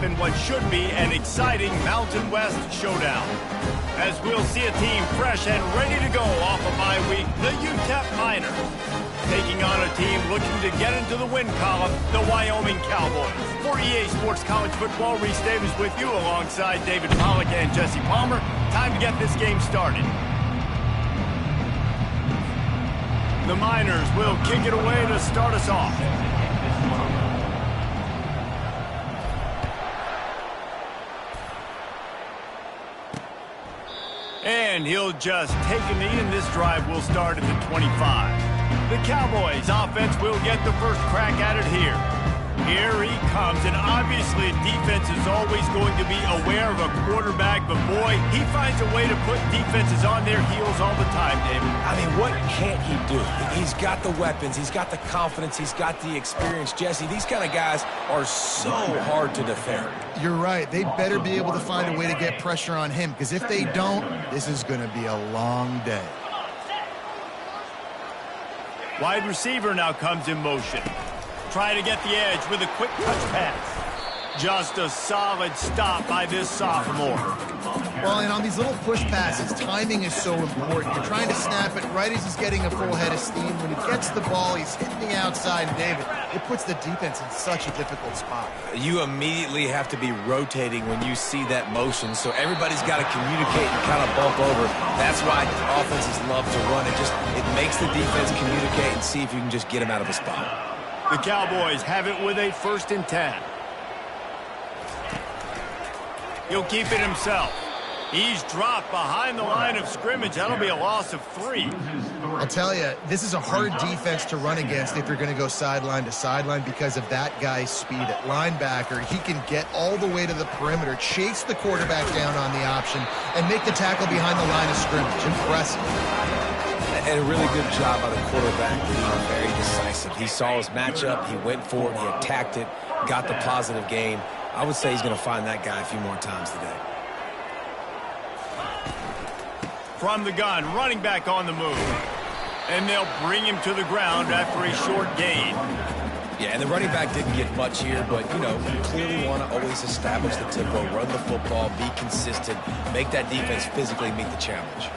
up in what should be an exciting Mountain West showdown. As we'll see a team fresh and ready to go off a bye week, the Utep Miners, taking on a team looking to get into the win column, the Wyoming Cowboys. For EA Sports College Football, Reese Davis with you alongside David Pollack and Jesse Palmer. Time to get this game started. The Miners will kick it away to start us off. And he'll just take a knee, and this drive will start at the 25. The Cowboys offense will get the first crack at it here. Here he comes, and obviously defense is always going to be aware of a quarterback, but boy, he finds a way to put defenses on their heels all the time, David. I mean, what can't he do? He's got the weapons, he's got the confidence, he's got the experience. Jesse, these kind of guys are so hard to defend. You're right. They better be able to find a way to get pressure on him, because if they don't, this is going to be a long day. Wide receiver now comes in motion. Trying to get the edge with a quick touch pass. Just a solid stop by this sophomore. Well, and on these little push passes, timing is so important. You're trying to snap it right as he's getting a full head of steam. When he gets the ball, he's hitting the outside, and David, it puts the defense in such a difficult spot. You immediately have to be rotating when you see that motion, so everybody's got to communicate and kind of bump over. That's why offenses love to run. It makes the defense communicate and see if you can just get him out of a spot. The Cowboys have it with a 1st and 10. He'll keep it himself. He's dropped behind the line of scrimmage. That'll be a loss of 3. I'll tell you, this is a hard defense to run against if you're going to go sideline to sideline because of that guy's speed at linebacker. He can get all the way to the perimeter, chase the quarterback down on the option, and make the tackle behind the line of scrimmage. Impressive. And a really good job by the quarterback, being very decisive. He saw his matchup, he went for it, he attacked it, got the positive gain. I would say he's going to find that guy a few more times today. From the gun, running back on the move. And they'll bring him to the ground after a short gain. Yeah, and the running back didn't get much here, but, you know, you clearly want to always establish the tempo, run the football, be consistent, make that defense physically meet the challenge.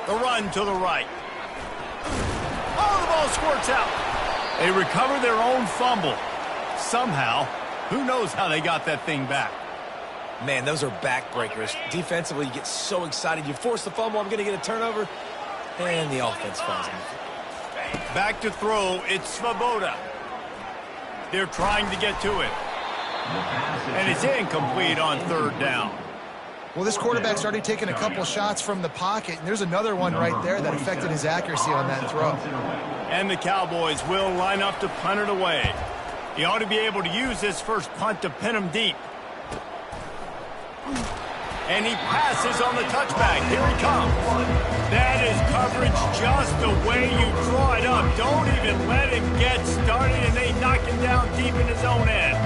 The run to the right. Oh, the ball squirts out. They recover their own fumble. Somehow, who knows how they got that thing back. Man, those are backbreakers. Defensively, you get so excited. You force the fumble, I'm going to get a turnover, and the offense falls in. Back to throw, it's Svoboda. They're trying to get to it. And it's incomplete on 3rd down. Well, this quarterback's already taken a couple shots from the pocket, and there's another one right there that affected his accuracy on that throw. And the Cowboys will line up to punt it away. He ought to be able to use this first punt to pin him deep. And he passes on the touchback. Here he comes. That is coverage just the way you draw it up. Don't even let him get started, and they knock him down deep in his own end.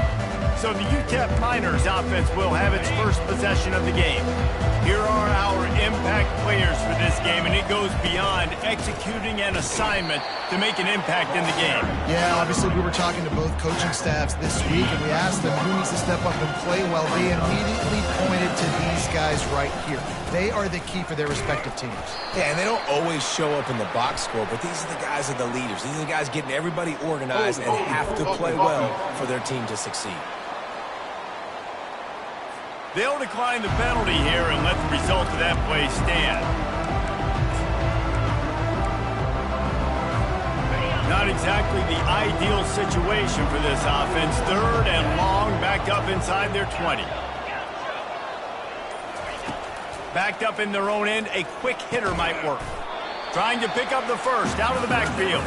So the Utep Miners offense will have its first possession of the game. Here are our impact players for this game, and it goes beyond executing an assignment to make an impact in the game. Yeah, obviously we were talking to both coaching staffs this week, and we asked them who needs to step up and play well. They immediately pointed to these guys right here. They are the key for their respective teams. Yeah, and they don't always show up in the box score, but these are the guys that are the leaders. These are the guys getting everybody organized and have to play well for their team to succeed. They'll decline the penalty here and let the result of that play stand. Not exactly the ideal situation for this offense. 3rd and long, back up inside their 20. Backed up in their own end, a quick hitter might work. Trying to pick up the first out of the backfield.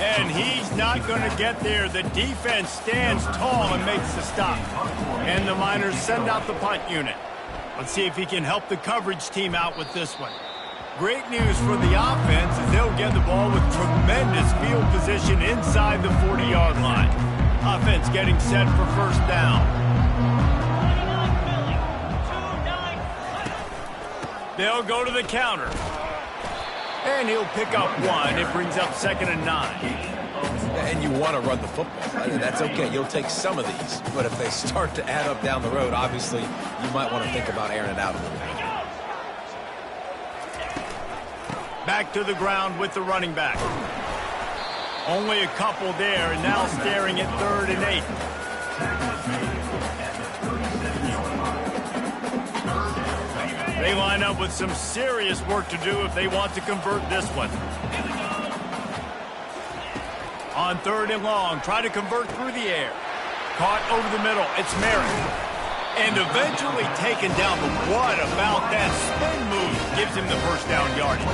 And he's not going to get there. The defense stands tall and makes the stop. And the Miners send out the punt unit. Let's see if he can help the coverage team out with this one. Great news for the offense as they'll get the ball with tremendous field position inside the 40-yard line. Offense getting set for 1st down. They'll go to the counter. And he'll pick up 1. It brings up 2nd and 9. And you want to run the football. That's okay. You'll take some of these. But if they start to add up down the road, obviously, you might want to think about airing it out a little bit. Back to the ground with the running back. Only a couple there, and now staring at 3rd and 8. They line up with some serious work to do if they want to convert this one. On 3rd and long, try to convert through the air. Caught over the middle. It's Merritt. And eventually taken down. But what about that spin move gives him the first down yardage?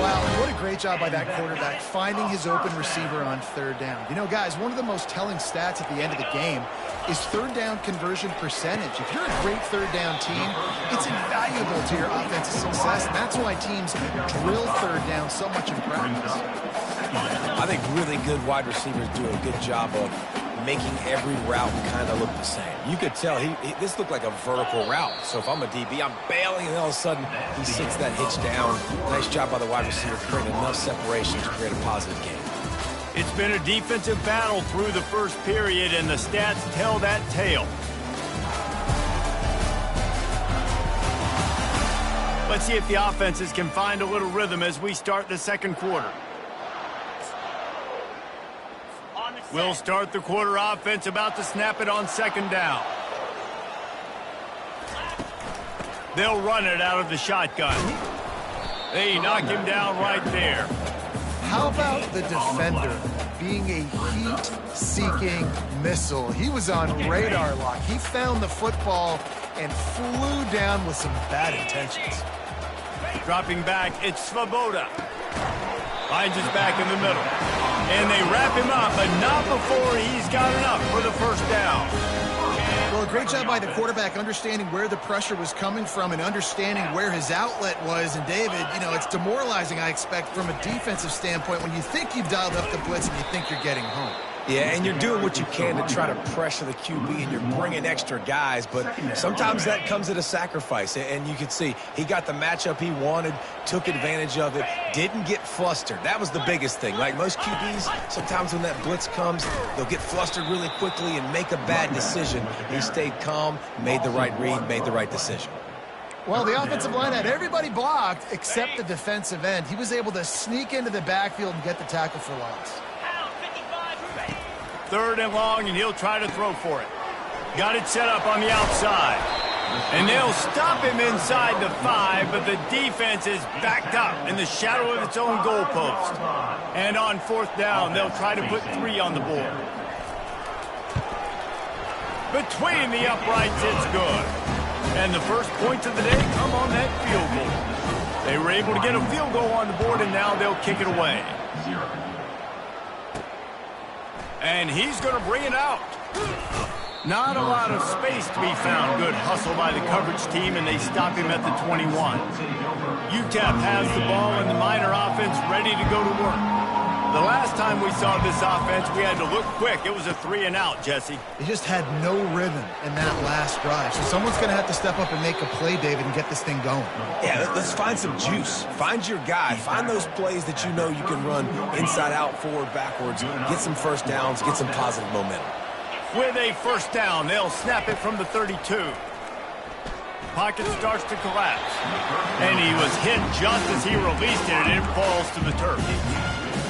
Wow, what a great job by that quarterback finding his open receiver on 3rd down. You know, guys, one of the most telling stats at the end of the game is 3rd down conversion percentage. If you're a great 3rd down team, it's invaluable to your offensive success. And that's why teams drill 3rd down so much in practice. I think really good wide receivers do a good job of making every route kind of look the same. You could tell this looked like a vertical route. So if I'm a DB, I'm bailing, and all of a sudden he sits that hitch down. Nice job by the wide receiver creating enough separation to create a positive game. It's been a defensive battle through the first period, and the stats tell that tale. Let's see if the offenses can find a little rhythm as we start the second quarter. We'll start the quarter offense, about to snap it on 2nd down. They'll run it out of the shotgun. They knock him down right there. How about the defender being a heat-seeking missile? He was on radar lock. He found the football and flew down with some bad intentions. Dropping back, it's Svoboda. Finds his back in the middle. And they wrap him up, but not before he's got enough for the first down. Well, a great job by the quarterback understanding where the pressure was coming from and understanding where his outlet was. And, David, you know, it's demoralizing, I expect, from a defensive standpoint when you think you've dialed up the blitz and you think you're getting home. Yeah, and you're doing what you can to try to pressure the QB, and you're bringing extra guys, but sometimes that comes at a sacrifice. And you can see he got the matchup he wanted, took advantage of it, didn't get flustered. That was the biggest thing. Like most QBs, sometimes when that blitz comes, they'll get flustered really quickly and make a bad decision. He stayed calm, made the right read, made the right decision. Well, the offensive line had everybody blocked except the defensive end. He was able to sneak into the backfield and get the tackle for loss. 3rd and long, and he'll try to throw for it. Got it set up on the outside. And they'll stop him inside the 5, but the defense is backed up in the shadow of its own goalpost. And on 4th down, they'll try to put 3 on the board. Between the uprights, it's good. And the first points of the day come on that field goal. They were able to get a field goal on the board, and now they'll kick it away. And he's going to bring it out. Not a lot of space to be found. Good hustle by the coverage team, and they stop him at the 21. Utep has the ball, and the Miner offense ready to go to work. The last time we saw this offense, we had to look quick. It was a 3-and-out, Jesse. They just had no rhythm in that last drive. So someone's going to have to step up and make a play, David, and get this thing going. Yeah, let's find some juice. Find your guy. Find those plays that you know you can run inside out, forward, backwards. Get some first downs. Get some positive momentum. With a first down, they'll snap it from the 32. Pocket starts to collapse. And he was hit just as he released it, and it falls to the turf.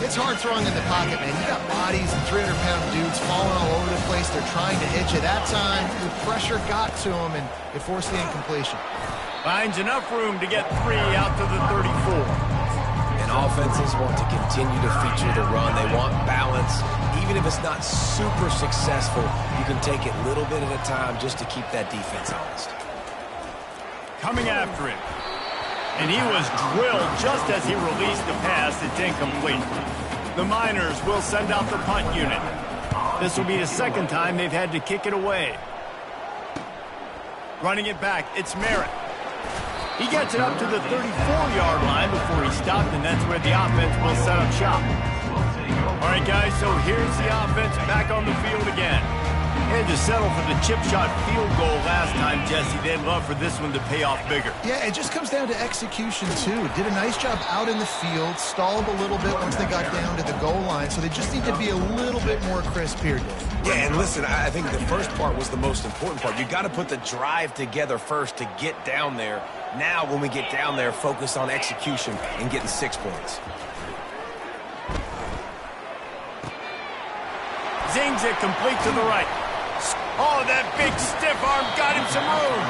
It's hard throwing in the pocket, man. You got bodies and 300-pound dudes falling all over the place. They're trying to hit you. That time, the pressure got to him, and it forced the incompletion. Finds enough room to get 3 out to the 34. And offenses want to continue to feature the run. They want balance. Even if it's not super successful, you can take it a little bit at a time just to keep that defense honest. Coming after him. And he was drilled just as he released the pass. It's incomplete. The Miners will send out the punt unit. This will be the second time they've had to kick it away. Running it back, it's Merritt. He gets it up to the 34-yard line before he stopped, and that's where the offense will set up shop. All right, guys, so here's the offense back on the field again. Had to settle for the chip shot field goal last time, Jesse. They'd love for this one to pay off bigger. Yeah, it just comes down to execution, too. Did a nice job out in the field, stalled a little bit once they got down to the goal line, so they just need to be a little bit more crisp here, Dave. Yeah, and listen, I think the first part was the most important part. You got to put the drive together first to get down there. Now, when we get down there, focus on execution and getting 6 points. Zings it complete to the right. Oh, that big stiff arm got him some room.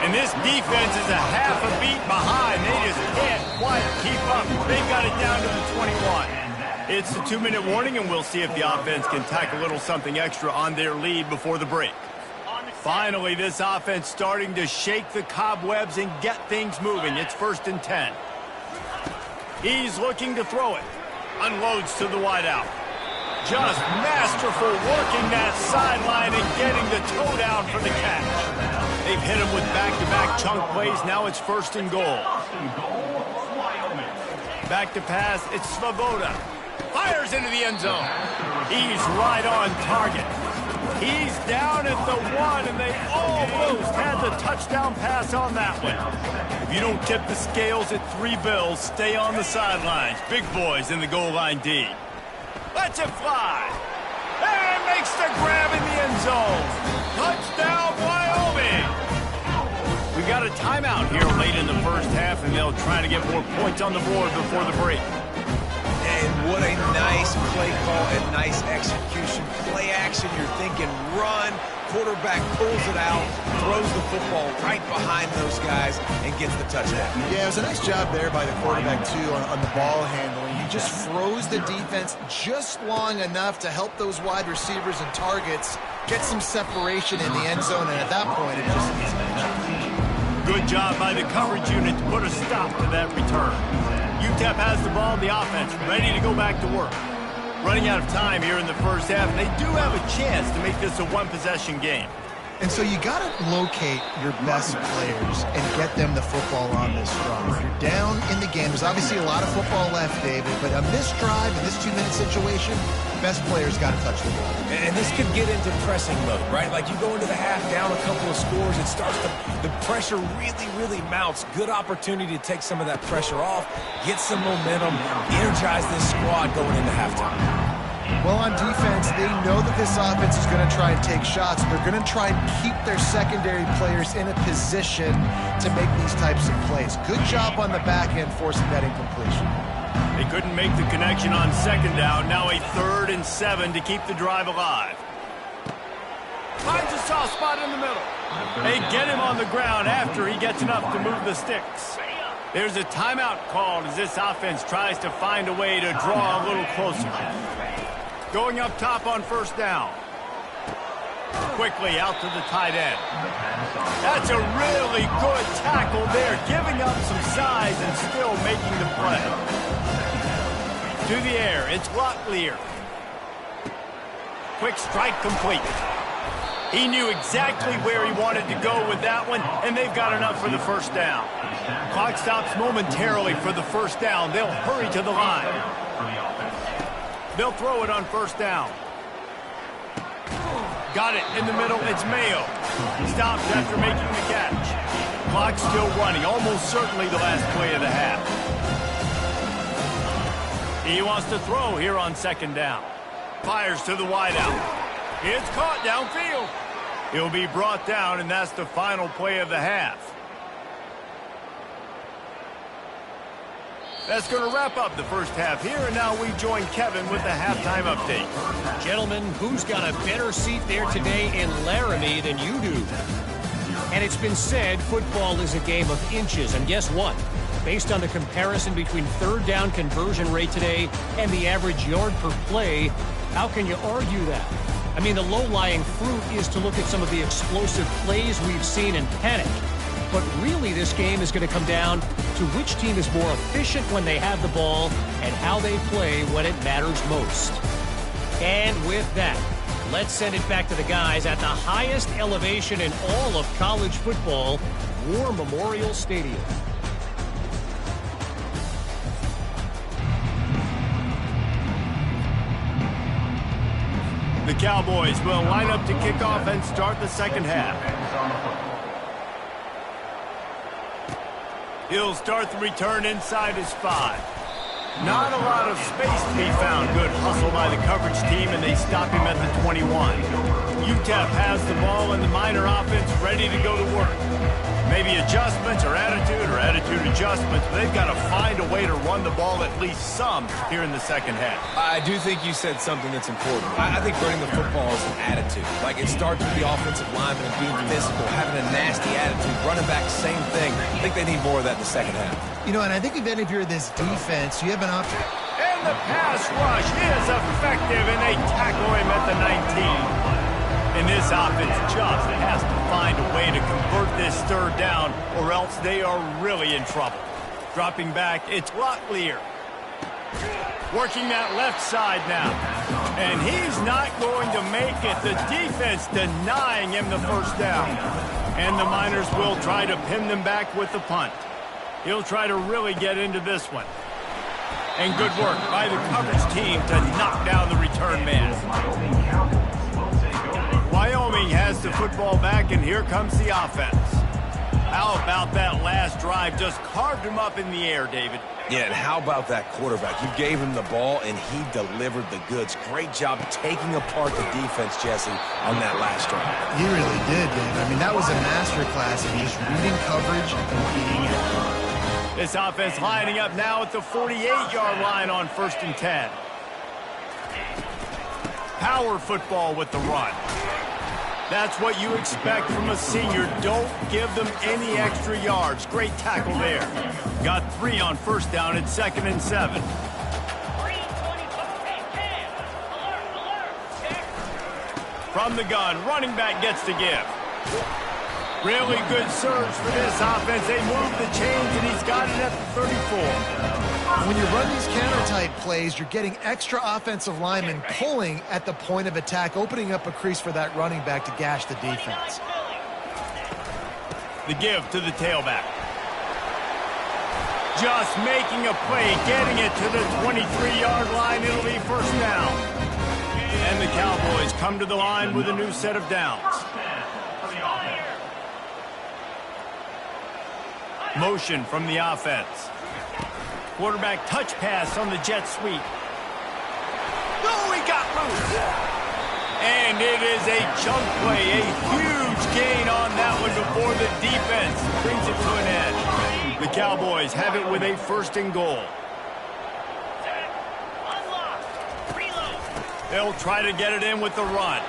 And this defense is a half a beat behind. They just can't quite keep up. They've got it down to the 21. It's the 2-minute warning, and we'll see if the offense can tack a little something extra on their lead before the break. Finally, this offense starting to shake the cobwebs and get things moving. It's 1st and 10. He's looking to throw it. Unloads to the wideout. Just masterful working that sideline and getting the toe down for the catch. They've hit him with back-to-back chunk plays. Now it's 1st and goal. Back to pass. It's Svoboda. Fires into the end zone. He's right on target. He's down at the 1, and they almost had the touchdown pass on that one. If you don't tip the scales at 3 bills, stay on the sidelines. Big boys in the goal line D. Lets it fly. And makes the grab in the end zone. Touchdown, Wyoming. We got a timeout here late in the first half, and they'll try to get more points on the board before the break. And what a nice play call and nice execution. Play action, you're thinking run. Quarterback pulls it out, throws the football right behind those guys, and gets the touchdown. Yeah, it was a nice job there by the quarterback, too, on the ball handling. He just froze the defense just long enough to help those wide receivers and targets get some separation in the end zone, and at that point, it just easy. Good job by the coverage unit to put a stop to that return. Utep has the ball in the offense, ready to go back to work. Running out of time here in the first half, and they do have a chance to make this a one-possession game. And so you got to locate your best players and get them the football on this drive. You're down in the game. There's obviously a lot of football left, David, but on this drive, in this 2-minute situation, best players got to touch the ball. And this could get into pressing mode, right? Like you go into the half down a couple of scores, it starts to, the pressure really mounts. Good opportunity to take some of that pressure off, get some momentum, energize this squad going into halftime. Well, on defense, they know that this offense is going to try and take shots. They're going to try and keep their secondary players in a position to make these types of plays. Good job on the back end forcing that incompletion. They couldn't make the connection on 2nd down. Now a 3rd and 7 to keep the drive alive. Finds a soft spot in the middle. They get him on the ground after he gets enough to move the sticks. There's a timeout called as this offense tries to find a way to draw a little closer. Going up top on 1st down. Quickly out to the tight end. That's a really good tackle there, giving up some size and still making the play. To the air, it's Locklear. Quick strike complete. He knew exactly where he wanted to go with that one, and they've got enough for the 1st down. Clock stops momentarily for the 1st down. They'll hurry to the line. They'll throw it on 1st down. Got it in the middle. It's Mayo. Stops after making the catch. Clock still running. Almost certainly the last play of the half. He wants to throw here on 2nd down. Fires to the wideout. It's caught downfield. He'll be brought down, and that's the final play of the half. That's going to wrap up the first half here, and now we join Kevin with the halftime update. Gentlemen, who's got a better seat there today in Laramie than you do? And it's been said football is a game of inches, and guess what? Based on the comparison between 3rd down conversion rate today and the average yard per play, how can you argue that? I mean, the low-lying fruit is to look at some of the explosive plays we've seen and panic. But really, this game is going to come down to which team is more efficient when they have the ball and how they play when it matters most. And with that, let's send it back to the guys at the highest elevation in all of college football, War Memorial Stadium. The Cowboys will line up to kick off and start the second half. He'll start the return inside his 5. Not a lot of space to be found. Good hustle by the coverage team, and they stop him at the 21. Utep has the ball and the Miner offense ready to go to work. Maybe adjustments or attitude adjustments, but they've got to find a way to run the ball at least some here in the second half. I do think you said something that's important. I think running the football is an attitude. Like, it starts with the offensive lineman and being physical, having a nasty attitude. Running back, same thing. I think they need more of that in the second half. You know, and I think if you're this defense, you have an option. And the pass rush is effective, and they tackle him at the 19. And this offense just has to find a way to convert this third down, or else they are really in trouble. Dropping back, it's Locklear. Working that left side now. And he's not going to make it. The defense denying him the first down. And the Miners will try to pin them back with the punt. He'll try to really get into this one. And good work by the coverage team to knock down the return man. Wyoming has the football back, and here comes the offense. How about that last drive? Just carved him up in the air, David. Yeah, and how about that quarterback? You gave him the ball, and he delivered the goods. Great job taking apart the defense, Jesse, on that last drive. He really did, Dave. I mean, that was a masterclass of just reading coverage and being it. This offense lining up now at the 48-yard line on 1st and 10. Power football with the run. That's what you expect from a senior. Don't give them any extra yards. Great tackle there. Got 3 on 1st down at 2nd and 7. From the gun, running back gets to give. Really good surge for this offense. They move the chains, and he's got it at the 34. When you run these counter-type plays, you're getting extra offensive linemen pulling at the point of attack, opening up a crease for that running back to gash the defense. The give to the tailback. Just making a play, getting it to the 23-yard line. It'll be 1st down. And the Cowboys come to the line with a new set of downs. Motion from the offense. Quarterback touch pass on the jet sweep. Oh, he got loose. And it is a chunk play, a huge gain on that one before the defense brings it to an end. The Cowboys have it with a 1st and goal. They'll try to get it in with the run.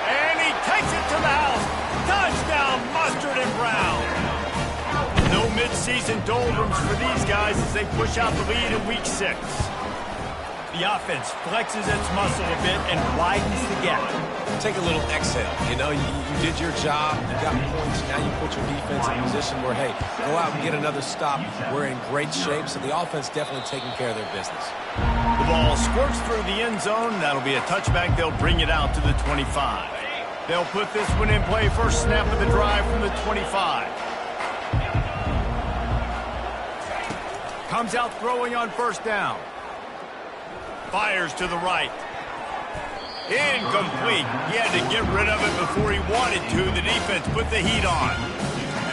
And he takes it to the house. Touchdown, Mustard and Brown. No mid-season doldrums for these guys as they push out the lead in Week 6. The offense flexes its muscle a bit and widens the gap. Take a little exhale. You know, you did your job. You got points. Now you put your defense in a position where, hey, go out and get another stop. We're in great shape, so the offense definitely taking care of their business. The ball squirts through the end zone. That'll be a touchback. They'll bring it out to the 25. They'll put this one in play. First snap of the drive from the 25. Comes out throwing on 1st down. Fires to the right. Incomplete. He had to get rid of it before he wanted to. The defense put the heat on.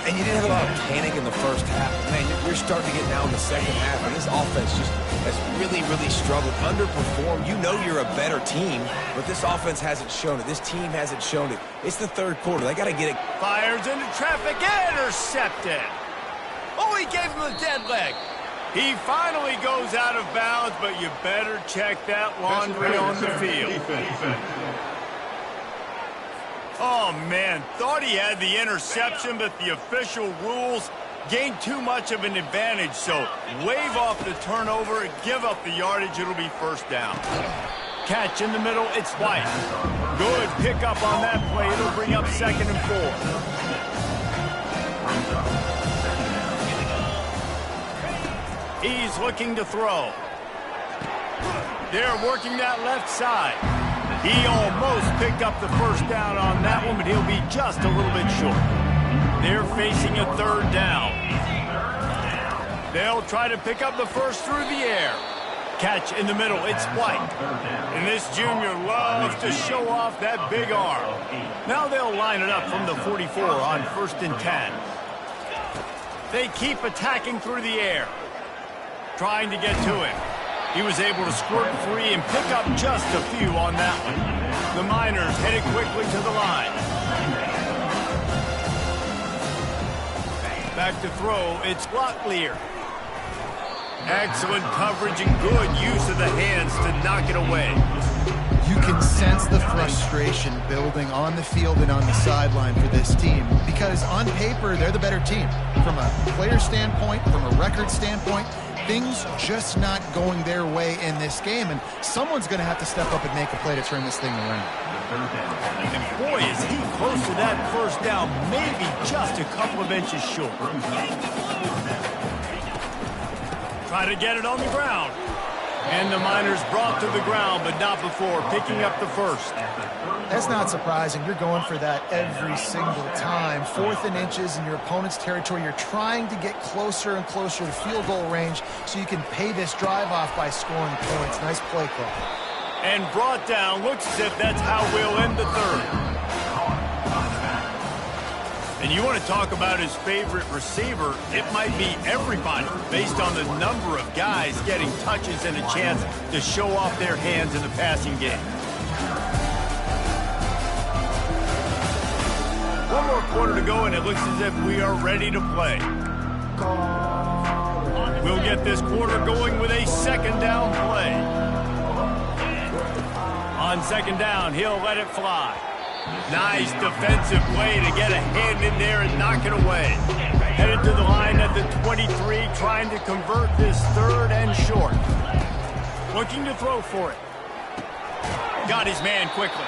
And you didn't have a lot of panic in the first half. Man, you're starting to get now in the second half, and this offense just has really, really struggled, underperformed. You know you're a better team, but this offense hasn't shown it. This team hasn't shown it. It's the 3rd quarter. They got to get it. Fires into traffic. Intercepted. Oh, he gave him the dead leg. He finally goes out of bounds, but you better check that laundry on the field. Oh, man, thought he had the interception, but the official rules gained too much of an advantage, so wave off the turnover and give up the yardage. It'll be 1st down. Catch in the middle, it's White. Good pickup on that play. It'll bring up 2nd and 4. He's looking to throw. They're working that left side. He almost picked up the 1st down on that one, but he'll be just a little bit short. They're facing a 3rd down. They'll try to pick up the 1st through the air. Catch in the middle, it's White. And this junior loves to show off that big arm. Now they'll line it up from the 44 on 1st and 10. They keep attacking through the air. Trying to get to him. He was able to squirt free and pick up just a few on that one. The Miners headed quickly to the line. Back to throw, it's Locklear. Excellent coverage and good use of the hands to knock it away. You can sense the frustration building on the field and on the sideline for this team because on paper, they're the better team. From a player standpoint, from a record standpoint, things just not going their way in this game, and someone's going to have to step up and make a play to turn this thing around. And boy, is he close to that first down, maybe just a couple of inches short. Try to get it on the ground. And the Miners brought to the ground, but not before picking up the first. That's not surprising. You're going for that every single time. 4th and inches in your opponent's territory. You're trying to get closer and closer to field goal range so you can pay this drive off by scoring points. Nice play call. And brought down. Looks as if that's how we'll end the third. And you want to talk about his favorite receiver, it might be everybody based on the number of guys getting touches and a chance to show off their hands in the passing game. One more quarter to go, and it looks as if we are ready to play. We'll get this quarter going with a 2nd down play. On 2nd down, he'll let it fly. Nice defensive play to get a hand in there and knock it away. Headed to the line at the 23, trying to convert this 3rd and short. Looking to throw for it. Got his man quickly.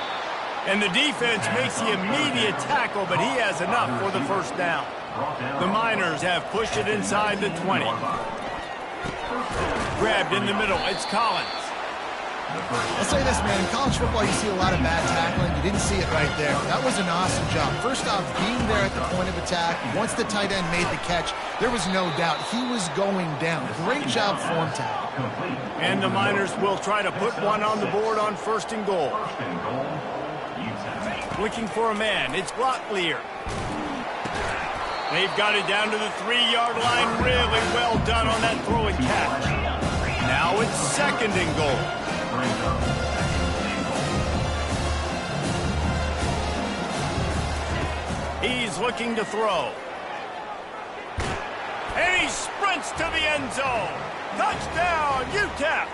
And the defense makes the immediate tackle, but he has enough for the first down. The Miners have pushed it inside the 20. Grabbed in the middle, it's Collins. I'll say this, man. In college football, you see a lot of bad tackling. You didn't see it right there. That was an awesome job. First off, being there at the point of attack. Once the tight end made the catch, there was no doubt he was going down. Great job form tackle. And the Miners will try to put one on the board on 1st and goal. Looking for a man. It's Locklear. They've got it down to the 3-yard line. Really well done on that throw and catch. Now it's 2nd and goal. He's looking to throw. And he sprints to the end zone. Touchdown, Utep.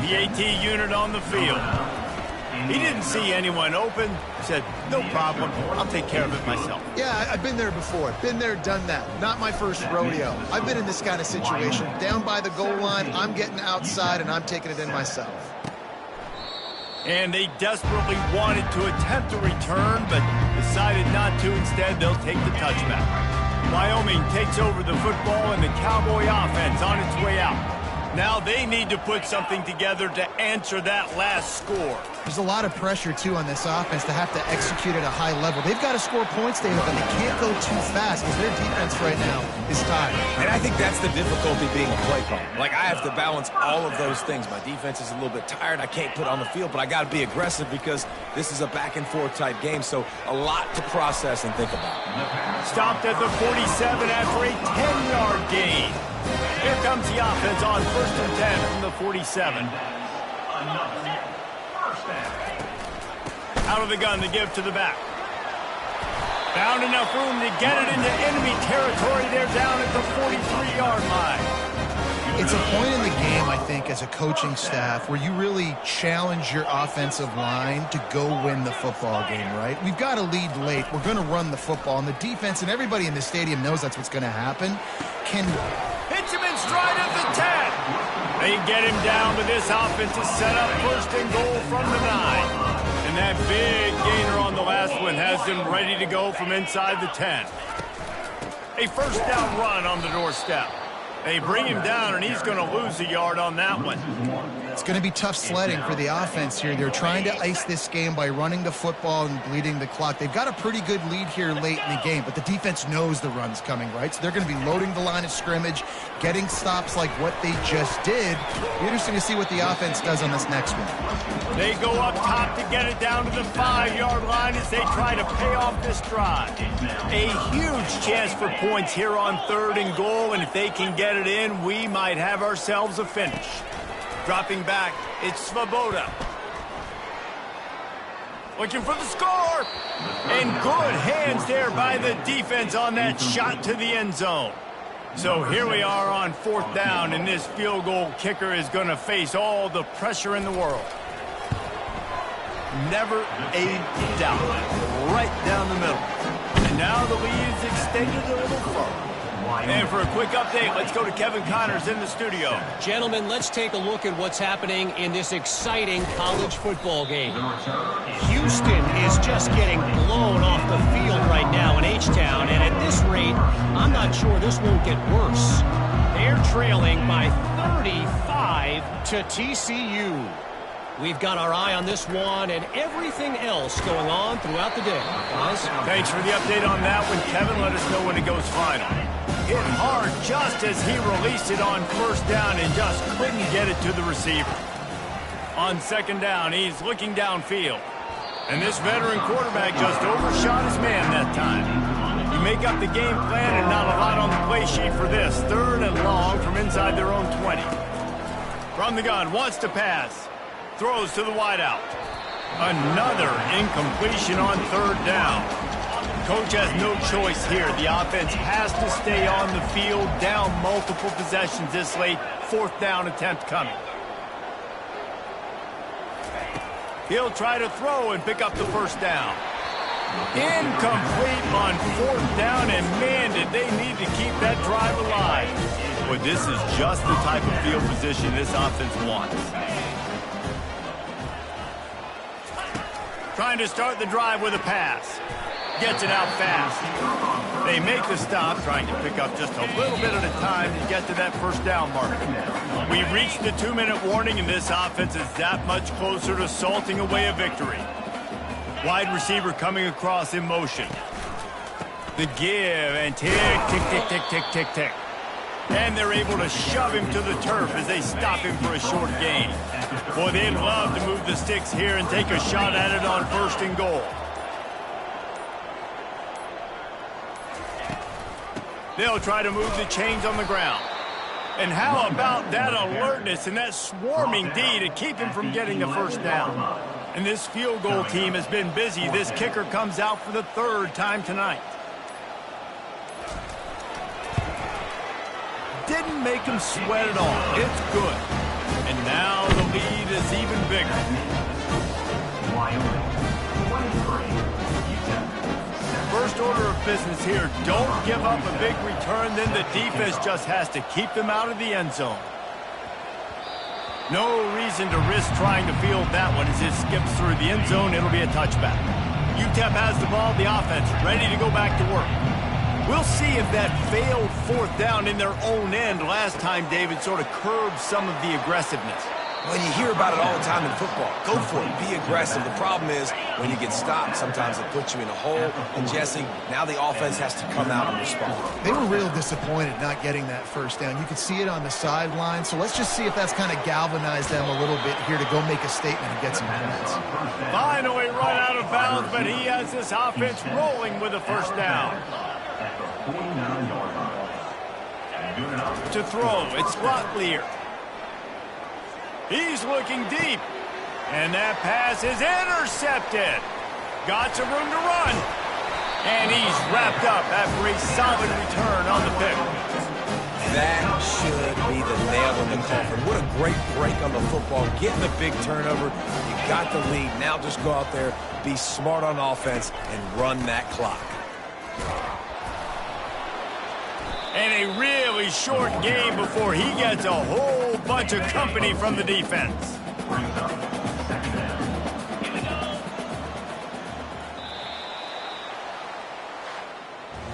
The AT unit on the field. He didn't see anyone open. Said, no problem. I'll take care of it myself. Yeah, I've been there before. Been there, done that. Not my first rodeo. I've been in this kind of situation. Down by the goal line, I'm getting outside, and I'm taking it in myself. And they desperately wanted to attempt a return, but decided not to. Instead, they'll take the touchback. Wyoming takes over the football, and the Cowboy offense on its way out. Now they need to put something together to answer that last score. There's a lot of pressure, too, on this offense to have to execute at a high level. They've got to score points, David, but they can't go too fast because their defense right now is tired. And I think that's the difficulty being a play caller. Like, I have to balance all of those things. My defense is a little bit tired. I can't put on the field, but I got to be aggressive because this is a back-and-forth type game, so a lot to process and think about. Stopped at the 47 after a 10-yard gain. Here comes the offense on 1st and 10 from the 47. Out of the gun to give to the back. Found enough room to get it into enemy territory. They're down at the 43-yard line. It's a point in the game, I think, as a coaching staff where you really challenge your offensive line to go win the football game, right? We've got to lead late. We're going to run the football, and the defense and everybody in the stadium knows that's what's going to happen. Hits him in stride at the 10. They get him down, but this offense is set up 1st and goal from the 9. And that big gainer on the last one has them ready to go from inside the 10. A 1st down run on the doorstep. They bring him down, and he's going to lose a yard on that one. It's going to be tough sledding for the offense here. They're trying to ice this game by running the football and bleeding the clock. They've got a pretty good lead here late in the game, but the defense knows the run's coming, right? So they're going to be loading the line of scrimmage, getting stops like what they just did. Be interesting to see what the offense does on this next one. They go up top to get it down to the 5-yard line as they try to pay off this drive. A huge chance for points here on 3rd and goal, and if they can get it in, we might have ourselves a finish. Dropping back, it's Svoboda. Looking for the score. And good hands there by the defense on that shot to the end zone. So here we are on 4th down, and this field goal kicker is going to face all the pressure in the world. Never a doubt. Right down the middle. And now the lead is extended a little further. And for a quick update, let's go to Kevin Connors in the studio. Gentlemen, let's take a look at what's happening in this exciting college football game. Houston is just getting blown off the field right now in H-Town, and at this rate, I'm not sure this won't get worse. They're trailing by 35 to TCU. We've got our eye on this one and everything else going on throughout the day. Guys? Thanks for the update on that one, Kevin. Let us know when it goes final. Hit hard just as he released it on 1st down and just couldn't get it to the receiver. On 2nd down, he's looking downfield. And this veteran quarterback just overshot his man that time. You make up the game plan and not a lot on the play sheet for this. 3rd and long from inside their own 20. From the gun, wants to pass. Throws to the wideout. Another incompletion on 3rd down. Coach has no choice here. The offense has to stay on the field, down multiple possessions this late. 4th down attempt coming. He'll try to throw and pick up the 1st down. Incomplete on 4th down, and man, did they need to keep that drive alive. But this is just the type of field position this offense wants. Trying to start the drive with a pass. Gets it out fast. They make the stop, trying to pick up just a little bit at a time to get to that 1st down marker. We've reached the 2-minute warning, and this offense is that much closer to salting away a victory. Wide receiver coming across in motion. The give, and tick, tick, tick, tick, tick, tick, tick. And they're able to shove him to the turf as they stop him for a short gain. Boy, they'd love to move the sticks here and take a shot at it on 1st and goal. They'll try to move the chains on the ground. And how about that alertness and that swarming D to keep him from getting the 1st down? And this field goal team has been busy. This kicker comes out for the 3rd time tonight. Didn't make him sweat at all. It's good. And now the lead is even bigger. Wyoming, 23, Utep. First order of business here, don't give up a big return, then the defense just has to keep them out of the end zone. No reason to risk trying to field that one as it skips through the end zone. It'll be a touchback. Utep has the ball, the offense ready to go back to work. We'll see if that failed 4th down in their own end last time, David, sort of curbed some of the aggressiveness. Well, you hear about it all the time in football. Go for it. Be aggressive. The problem is when you get stopped, sometimes it puts you in a hole. And, Jesse, now the offense has to come out and respond. They were real disappointed not getting that 1st down. You could see it on the sideline. So let's just see if that's kind of galvanized them a little bit here to go make a statement and get some points. Finally run out of bounds, but he has this offense rolling with a 1st down. To throw, it's Locklear. He's looking deep. And that pass is intercepted. Got some room to run. And he's wrapped up after a solid return on the pick. That should be the nail in the coffin. What a great break on the football. Getting the big turnover. You got the lead. Now just go out there, be smart on offense, and run that clock. And a really short game before he gets a whole bunch of company from the defense.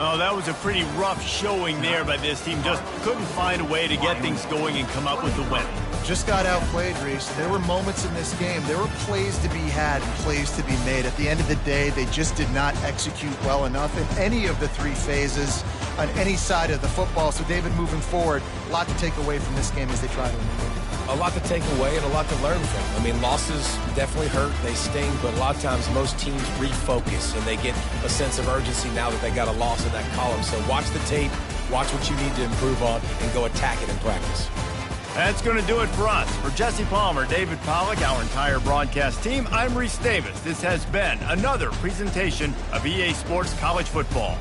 Oh, that was a pretty rough showing there by this team. Just couldn't find a way to get things going and come up with the win. Just got outplayed, Reese. There were moments in this game. There were plays to be had and plays to be made. At the end of the day, they just did not execute well enough in any of the three phases on any side of the football. So, David, moving forward, a lot to take away from this game as they try to improve. A lot to take away and a lot to learn from. I mean, losses definitely hurt. They sting, but a lot of times most teams refocus and they get a sense of urgency now that they got a loss in that column. So watch the tape, watch what you need to improve on, and go attack it in practice. That's going to do it for us. For Jesse Palmer, David Pollack, our entire broadcast team, I'm Reese Davis. This has been another presentation of EA Sports College Football.